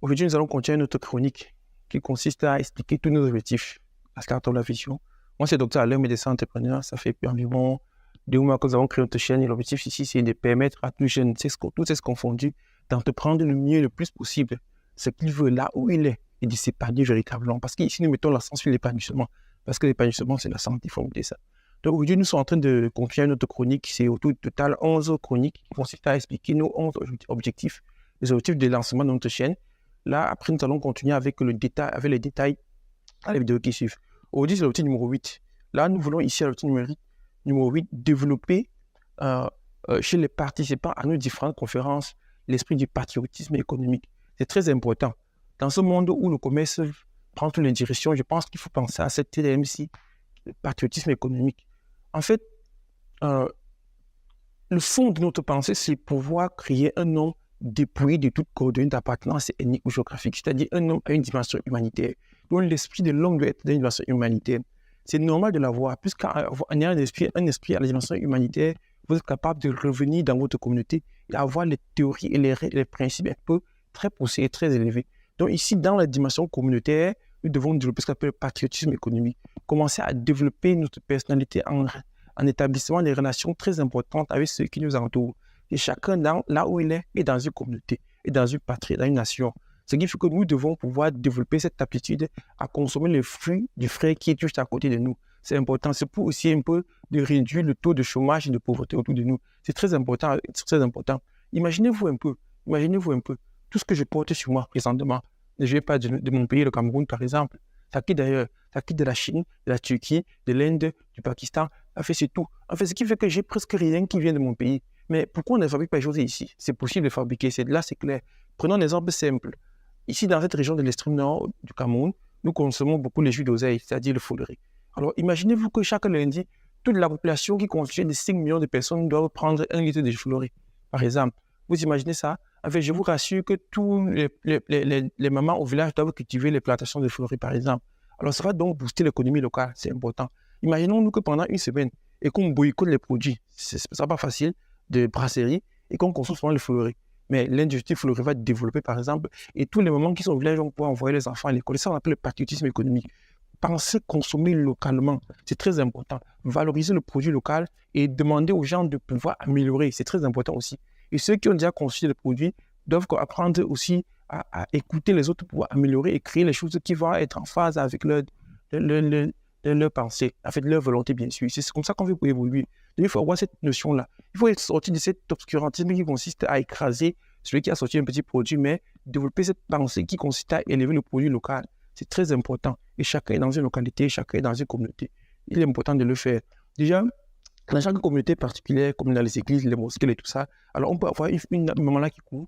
Aujourd'hui, nous allons continuer notre chronique qui consiste à expliquer tous nos objectifs à Start-up La Vision. Moi, c'est Dr. Alain, médecin entrepreneur. Ça fait environ 2 mois que nous avons créé notre chaîne et l'objectif ici, c'est de permettre à tous les jeunes, tous ces confondus, d'entreprendre le mieux, le plus possible, ce qu'il veut là où il est et de s'épanouir véritablement. Parce qu'ici, nous mettons l'accent sur l'épanouissement. Parce que l'épanouissement, c'est la santé, il faut oublier ça. Donc aujourd'hui, nous sommes en train de continuer notre chronique. C'est au total 11 chroniques qui consistent à expliquer nos 11 objectifs, les objectifs de lancement de notre chaîne. Là, après, nous allons continuer avec les détails à la vidéo qui suivent. Aujourd'hui, c'est l'objectif numéro 8. Là, nous voulons ici, à l'objectif numéro 8, développer chez les participants à nos différentes conférences l'esprit du patriotisme économique. C'est très important. Dans ce monde où le commerce prend toutes les directions, je pense qu'il faut penser à cette TDMC, le patriotisme économique. En fait, le fond de notre pensée, c'est pouvoir créer un homme dépouillé de toute coordonnée d'appartenance ethnique ou géographique, c'est-à-dire un homme à une dimension humanitaire. Donc l'esprit de l'homme doit être d'une dimension humanitaire. C'est normal de l'avoir, puisqu'en ayant un esprit à la dimension humanitaire, vous êtes capable de revenir dans votre communauté et avoir les théories et les principes un peu très poussés et très élevés. Donc ici, dans la dimension communautaire, nous devons développer ce qu'on appelle le patriotisme économique, commencer à développer notre personnalité en établissant des relations très importantes avec ceux qui nous entourent. Et chacun là où il est dans une communauté, et dans une patrie, dans une nation. Ce qui fait que nous devons pouvoir développer cette aptitude à consommer les fruits du frère qui est juste à côté de nous. C'est important. C'est pour aussi un peu de réduire le taux de chômage et de pauvreté autour de nous. C'est très important. C'est très important. Imaginez-vous un peu tout ce que je porte sur moi présentement. Je ne vais pas de mon pays, le Cameroun, par exemple. Ça quitte d'ailleurs. Ça quitte de la Chine, de la Turquie, de l'Inde, du Pakistan. En fait, c'est tout. En fait, ce qui fait que j'ai presque rien qui vient de mon pays. Mais pourquoi on ne fabrique pas les choses ici? C'est possible de fabriquer. Là, c'est clair. Prenons un exemple simple. Ici, dans cette région de l'extrême nord du Cameroun, nous consommons beaucoup les jus d'oseille, c'est-à-dire le follerie. Alors, imaginez-vous que chaque lundi, toute la population qui constitue de 5 millions de personnes doit prendre 1 litre de follerie, par exemple. Vous imaginez ça? En fait, je vous rassure que tous les mamans au village doivent cultiver les plantations de follerie, par exemple. Alors, ça va donc booster l'économie locale, c'est important. Imaginons-nous que pendant une semaine, et qu'on boycotte les produits, ce ne sera pas facile, de brasserie, et qu'on consomme souvent le follerie. Mais l'industrie follerie va développer, par exemple, et tous les mamans qui sont au village vont pouvoir envoyer les enfants à l'école. Ça, on appelle le patriotisme économique. Pensez consommer localement, c'est très important. Valoriser le produit local et demander aux gens de pouvoir améliorer, c'est très important aussi. Et ceux qui ont déjà conçu le produit doivent apprendre aussi à écouter les autres pour pouvoir améliorer et créer les choses qui vont être en phase avec leur pensée, en fait, leur volonté, bien sûr. C'est comme ça qu'on veut évoluer. Donc, il faut avoir cette notion-là. Il faut sortir de cet obscurantisme qui consiste à écraser celui qui a sorti un petit produit, mais développer cette pensée qui consiste à élever le produit local. C'est très important. Et chacun est dans une localité, chacun est dans une communauté. Il est important de le faire. Déjà, dans chaque communauté particulière, comme dans les églises, les mosquées et tout ça, alors on peut avoir une maman là qui court,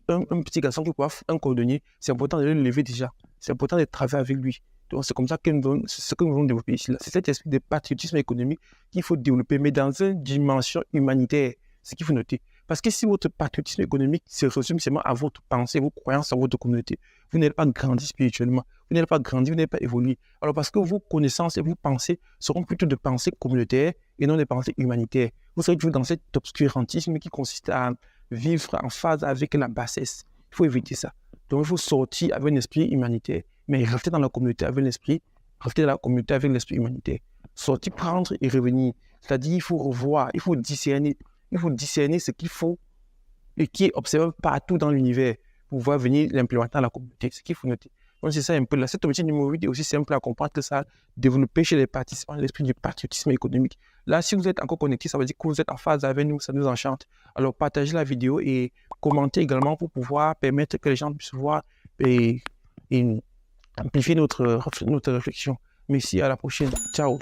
un petit garçon qui coiffe, un cordonnier. C'est important de le lever déjà. C'est important de travailler avec lui. Donc, c'est comme ça que nous voulons développer ici. C'est cet esprit de patriotisme économique qu'il faut développer, mais dans une dimension humanitaire. C'est ce qu'il faut noter. Parce que si votre patriotisme économique se résume seulement à votre pensée, vos croyances en votre communauté, vous n'allez pas grandir spirituellement, vous n'allez pas grandir, vous n'allez pas évoluer. Alors, parce que vos connaissances et vos pensées seront plutôt de pensées communautaires et non des pensées humanitaires. Vous serez toujours dans cet obscurantisme qui consiste à vivre en phase avec la bassesse. Il faut éviter ça. Donc, il faut sortir avec un esprit humanitaire, mais rester dans la communauté avec l'esprit, rester dans la communauté avec l'esprit humanitaire. Sortir, prendre et revenir. C'est-à-dire, il faut revoir, il faut discerner ce qu'il faut et qui est observé partout dans l'univers pour pouvoir venir l'implémenter dans la communauté. Ce qu'il faut noter. Donc, c'est ça un peu là. Cet objectif numéro 8 est aussi simple à comprendre que ça, développer chez les participants l'esprit du patriotisme économique. Là, si vous êtes encore connecté, ça veut dire que vous êtes en phase avec nous, ça nous enchante. Alors, partagez la vidéo et commentez également pour pouvoir permettre que les gens puissent voir et amplifier notre réflexion. Merci, à la prochaine. Ciao.